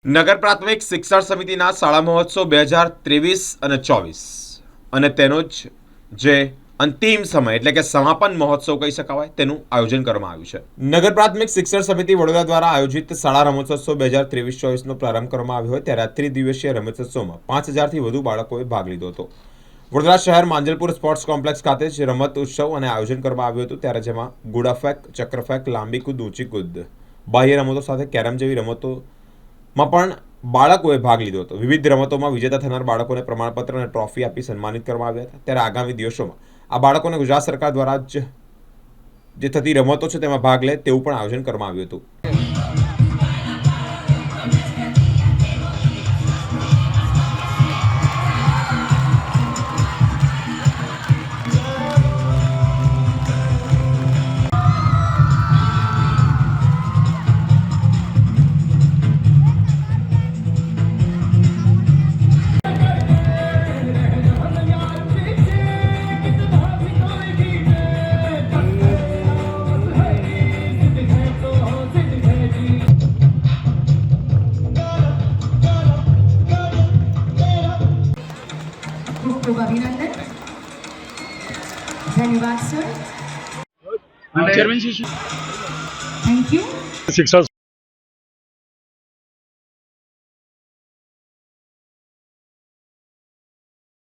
નગર પ્રાથમિક શિક્ષણ સમિતિના શાળા મહોત્સવ 2023 અને 24 અને તેનો જ જે અંતિમ સમય એટલે કે સમાપન મહોત્સવ કહી શકાય તેનું આયોજન કરવામાં આવ્યું છે। નગર પ્રાથમિક શિક્ષણ સમિતિ વડોદરા દ્વારા આયોજિત શાળા રમતોત્સવ 2023-24નો પ્રારંભ કરવામાં આવ્યો હોય ત્યારે આ ત્રિદિવસીય રમતોત્સવમાં 5000થી વધુ બાળકોએ ભાગ લીધો હતો। વડોદરા શહેર માંજલપુર સ્પોર્ટ્સ કોમ્પ્લેક્સ ખાતે જ રમત ઉત્સવ અને આયોજન કરવામાં આવ્યું હતું ત્યારે જેમાં ગુડાફેક, ચક્રફેક, લાંબી કૂદ, ઊંચી કૂદ, બાહ્ય રમતો સાથે કેરમ જેવી રમતોમાં પણ બાળકોએ ભાગ લીધો હતો। વિવિધ રમતોમાં વિજેતા થનાર બાળકોને પ્રમાણપત્ર અને ટ્રોફી આપી સન્માનિત કરવામાં આવ્યા હતા। ત્યારે આગામી દિવસોમાં આ બાળકોને ગુજરાત સરકાર દ્વારા જ જે થતી રમતો છે તેમાં ભાગ લે તેવું પણ આયોજન કરવામાં આવ્યું હતું। ખૂબ અભિનંદન, ધન્યવાદ sir, chairman Shri thank you. શિક્ષણ